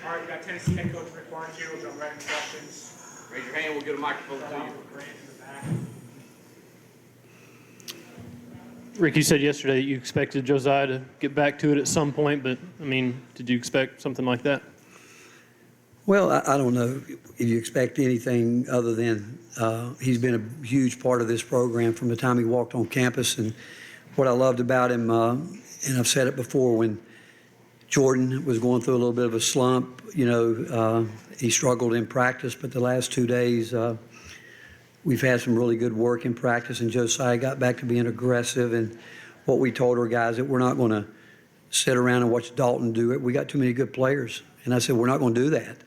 All right, we got Tennessee head coach Rick Barnes here. We'll jump right into questions. Raise your hand, we'll get a microphone to you. Grant in the back. Rick, you said yesterday that you expected Josiah to get back to it at some point, but, I mean, did you expect something like that? Well, I don't know if you expect anything other than he's been a huge part of this program from the time he walked on campus. And what I loved about him, and I've said it before, when Jordan was going through a little bit of a slump, he struggled in practice, but the last 2 days we've had some really good work in practice, and Josiah got back to being aggressive. And what we told our guys that we're not going to sit around and watch Dalton do it. We got too many good players. And I said, we're not going to do that.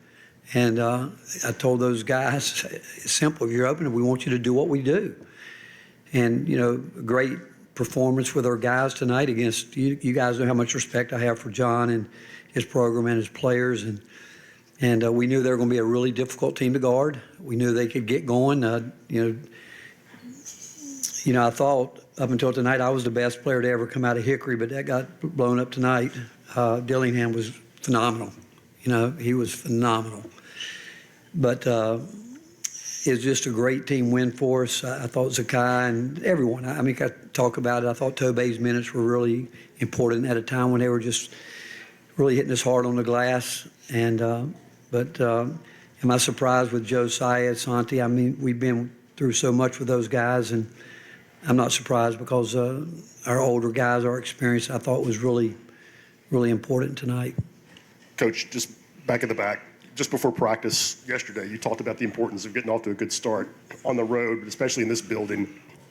And I told those guys, it's simple. If you're open, we want you to do what we do. And, great performance with our guys tonight against, you guys know how much respect I have for John and his program and his players. And we knew they were going to be a really difficult team to guard. We knew they could get going. I thought up until tonight I was the best player to ever come out of Hickory, but that got blown up tonight. Dillingham was phenomenal. He was phenomenal. But it's just a great team win for us. I thought Zakai and everyone, I talk about it. I thought Tobey's minutes were really important at a time when they were just really hitting us hard on the glass. But am I surprised with Josiah, Santi? We've been through so much with those guys, and I'm not surprised because our older guys, our experience, I thought was really, really important tonight. Coach, just back in the back, just before practice yesterday, you talked about the importance of getting off to a good start on the road, but especially in this building.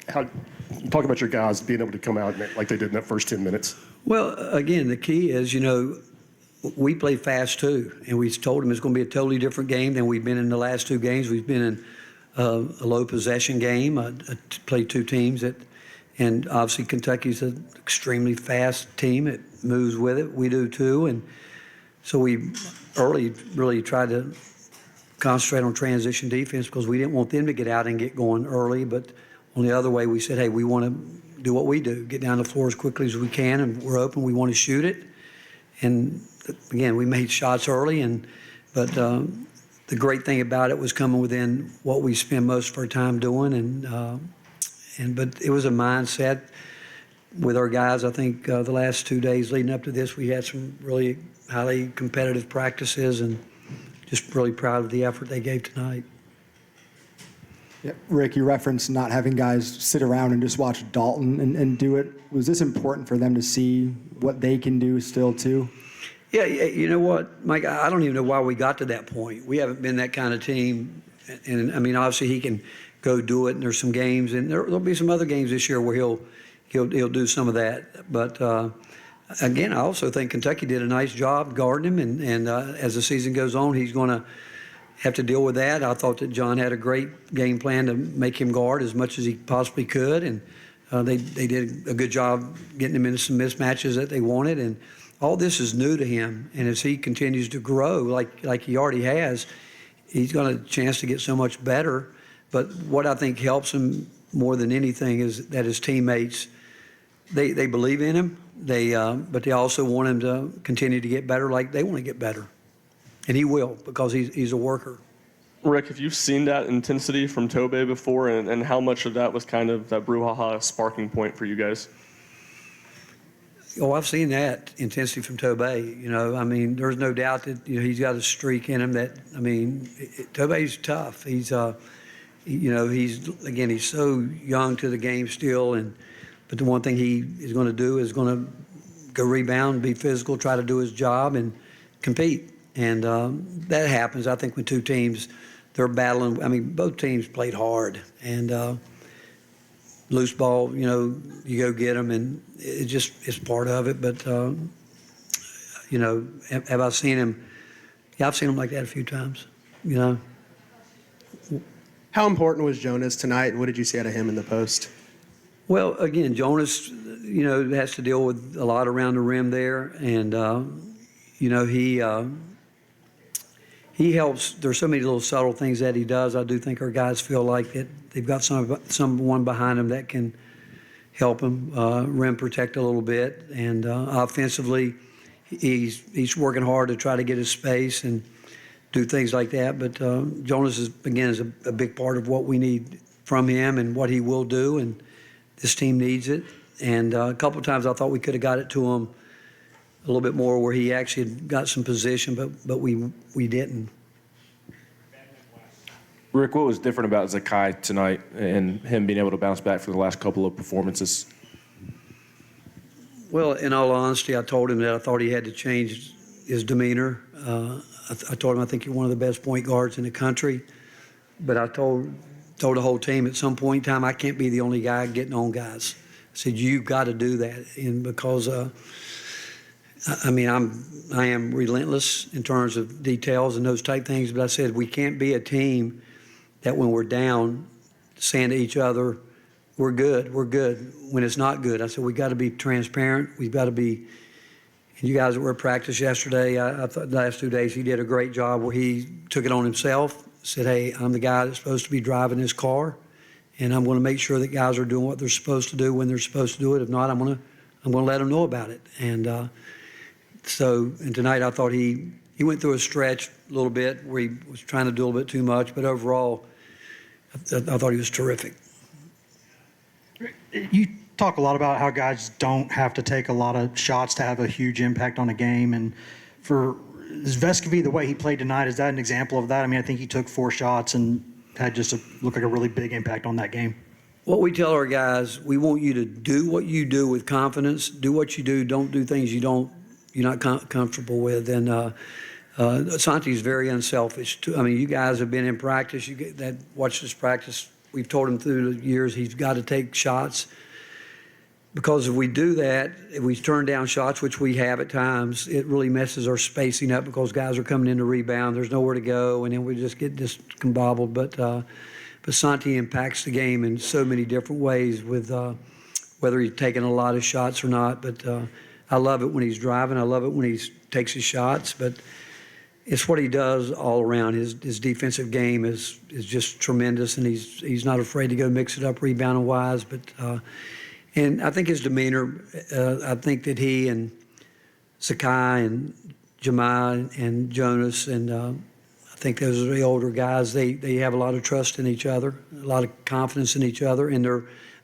Talk about your guys being able to come out like they did in that first 10 minutes. Well, again, the key is, we play fast too, and we told them it's going to be a totally different game than we've been in the last two games. We've been in a low possession game, played two teams and obviously Kentucky's an extremely fast team. It moves with it. We do too, and so we early really tried to concentrate on transition defense because we didn't want them to get out and get going early. But on the other way, we said, hey, we want to do what we do, get down the floor as quickly as we can, and we're open. We want to shoot it. And again, we made shots early, but the great thing about it was coming within what we spend most of our time doing. But it was a mindset with our guys. I think the last 2 days leading up to this, we had some really highly competitive practices, and just really proud of the effort they gave tonight. Yeah, Rick, you referenced not having guys sit around and just watch Dalton and do it. Was this important for them to see what they can do still too? Yeah, you know what, Mike, I don't even know why we got to that point. We haven't been that kind of team. And obviously he can go do it, and there's some games, and there'll be some other games this year where he'll do some of that. But again, I also think Kentucky did a nice job guarding him, and as the season goes on, he's going to have to deal with that. I thought that John had a great game plan to make him guard as much as he possibly could, and they did a good job getting him into some mismatches that they wanted. And all this is new to him, and as he continues to grow, like he already has, he's got a chance to get so much better. But what I think helps him more than anything is that his teammates, they believe in him, but they also want him to continue to get better like they want to get better. And he will, because he's a worker. Rick, have you seen that intensity from Tobey before, and how much of that was kind of that brouhaha sparking point for you guys? Oh, I've seen that intensity from Tobey. There's no doubt that he's got a streak in him that, Tobey's tough. He's so young to the game still, but the one thing he is going to do is going to go rebound, be physical, try to do his job, and compete. And that happens, I think, when two teams, they're battling. Both teams played hard, and loose ball, you go get them, and it's part of it. But, have I seen him? Yeah, I've seen him like that a few times, How important was Jonas tonight, and what did you see out of him in the post? Well, again, Jonas, has to deal with a lot around the rim there, and, he helps. There's so many little subtle things that he does. I do think our guys feel like that they've got someone behind him that can help him rim protect a little bit. And offensively, he's working hard to try to get his space and do things like that. But Jonas is a big part of what we need from him and what he will do, and this team needs it. And a couple of times I thought we could have got it to him a little bit more where he actually had got some position, but we didn't. Rick, what was different about Zakai tonight and him being able to bounce back for the last couple of performances? Well, in all honesty, I told him that I thought he had to change his demeanor. I told him I think you're one of the best point guards in the country. But I told the whole team at some point in time, I can't be the only guy getting on guys. I said, you've got to do that. And because, I am relentless in terms of details and those type things. But I said, we can't be a team that when we're down, saying to each other, we're good, when it's not good. I said, we got to be transparent. We've got to be, and you guys that were at practice yesterday, I thought the last 2 days he did a great job where he took it on himself, said, hey, I'm the guy that's supposed to be driving this car, and I'm going to make sure that guys are doing what they're supposed to do when they're supposed to do it. If not, I'm going to let them know about it. And and tonight I thought he went through a stretch a little bit where he was trying to do a little bit too much, but overall, I thought he was terrific. You talk a lot about how guys don't have to take a lot of shots to have a huge impact on a game. And for Vescovi, the way he played tonight, is that an example of that? I mean, I think he took 4 shots and had just looked like a really big impact on that game. What we tell our guys, we want you to do what you do with confidence. Do what you do. Don't do things you're not comfortable with. And Santi's very unselfish. I mean, you guys have been in practice. Watch this practice. We've told him through the years he's got to take shots, because if we do that, if we turn down shots, which we have at times, it really messes our spacing up because guys are coming in to rebound. There's nowhere to go, and then we just get discombobbled. But Santi impacts the game in so many different ways, with whether he's taking a lot of shots or not. But I love it when he's driving. I love it when he takes his shots. But it's what he does all around. His defensive game is just tremendous, and he's not afraid to go mix it up rebounding wise. But and I think his demeanor. I think that he and Zakai and Jemai and Jonas and I think those are the older guys. They have a lot of trust in each other, a lot of confidence in each other, and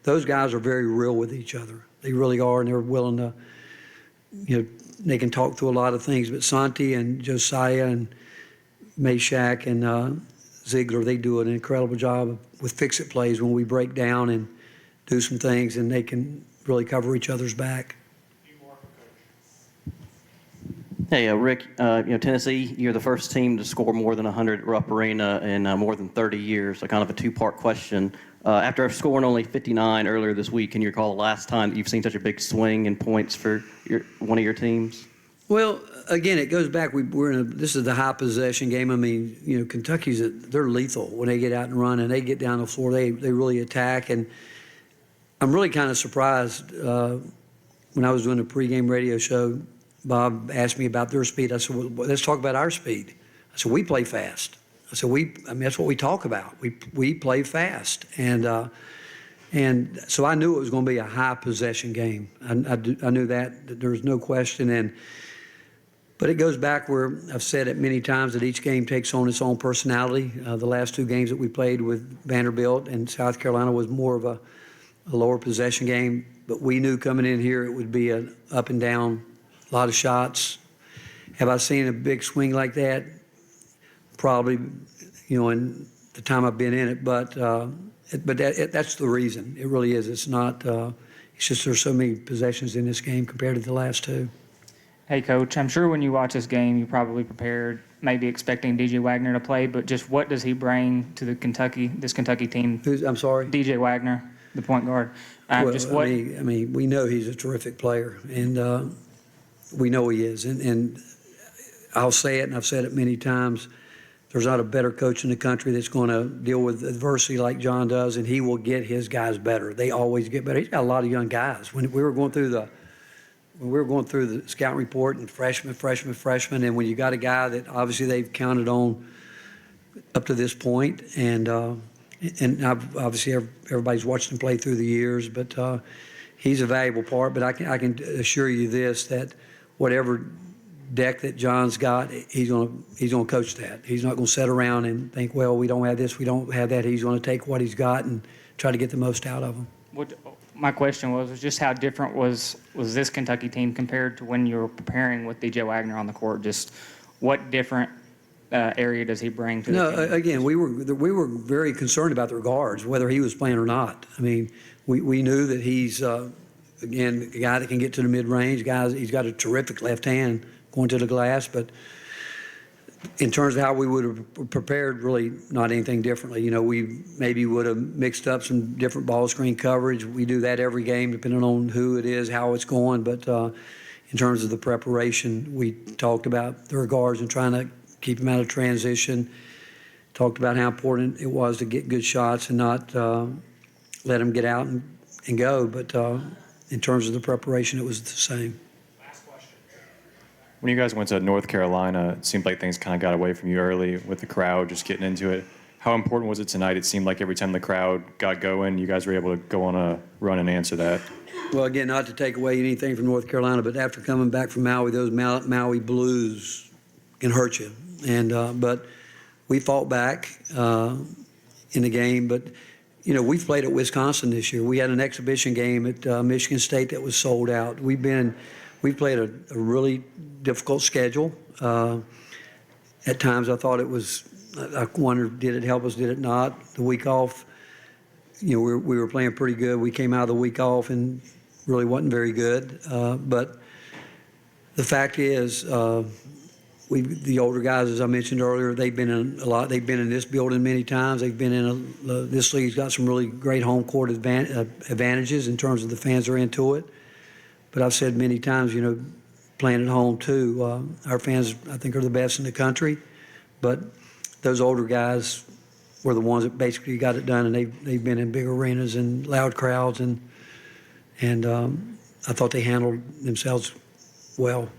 those guys are very real with each other. They really are, and they're willing to, they can talk through a lot of things. But Santi and Josiah and Meshack and Ziegler, they do an incredible job with fix-it plays when we break down and do some things, and they can really cover each other's back. Hey, Rick, Tennessee, you're the first team to score more than 100 at Rupp Arena in more than 30 years, so kind of a two-part question. After scoring only 59 earlier this week, can you recall the last time that you've seen such a big swing in points for one of your teams? Well, again, it goes back. This is the high possession game. I mean, Kentucky's they're lethal when they get out and run and they get down the floor. They really attack, and I'm really kind of surprised when I was doing the pregame radio show. Bob asked me about their speed. I said, well, let's talk about our speed. I said, we play fast. I said, that's what we talk about. We play fast. And so I knew it was going to be a high possession game. I knew that there was no question. But it goes back where I've said it many times that each game takes on its own personality. The last 2 games that we played with Vanderbilt and South Carolina was more of a lower possession game. But we knew coming in here it would be an up and down, a lot of shots. Have I seen a big swing like that? Probably, in the time I've been in it. But that's the reason. It really is. It's not. It's just there's so many possessions in this game compared to the last 2. Hey, Coach, I'm sure when you watch this game, you probably prepared, maybe expecting DJ Wagner to play, but just what does he bring to this Kentucky team? I'm sorry? DJ Wagner, the point guard. I mean, we know he's a terrific player, and we know he is. And I'll say it, and I've said it many times, there's not a better coach in the country that's going to deal with adversity like John does, and he will get his guys better. They always get better. He's got a lot of young guys. When we were going through the scout report and freshman, and when you got a guy that obviously they've counted on up to this point, and obviously everybody's watched him play through the years, but he's a valuable part. But I can assure you this, that whatever deck that John's got, he's gonna coach that. He's not gonna sit around and think, well, we don't have this, we don't have that. He's gonna take what he's got and try to get the most out of them. My question was just how different was this Kentucky team compared to when you were preparing with DJ Wagner on the court? Just what different area does he bring to the No, team? again, we were very concerned about their guards, whether he was playing or not. I mean, we knew that he's, again, a guy that can get to the mid-range. He's got a terrific left hand going to the glass, but in terms of how we would have prepared, really not anything differently. You know, we maybe would have mixed up some different ball screen coverage. We do that every game, depending on who it is, how it's going. But in terms of the preparation, we talked about their guards and trying to keep them out of transition. Talked about how important it was to get good shots and not let them get out and go. But in terms of the preparation, it was the same. When you guys went to North Carolina, it seemed like things kind of got away from you early with the crowd, just getting into it. How important was it tonight? It seemed like every time the crowd got going, you guys were able to go on a run and answer that. Well, again, not to take away anything from North Carolina, but after coming back from Maui, those Maui blues can hurt you. And but we fought back in the game. But you know, we've played at Wisconsin this year. We had an exhibition game at Michigan State that was sold out. We've played a really difficult schedule. At times, I thought it was. I wondered, did it help us? Did it not? The week off, you know, we were playing pretty good. We came out of the week off and really wasn't very good. But the fact is, the older guys, as I mentioned earlier, they've been in a lot. They've been in this building many times. They've been in this league's got some really great home court advantages in terms of the fans are into it. But I've said many times, you know, playing at home too, our fans, I think, are the best in the country. But those older guys were the ones that basically got it done, and they've been in big arenas and loud crowds, and I thought they handled themselves well.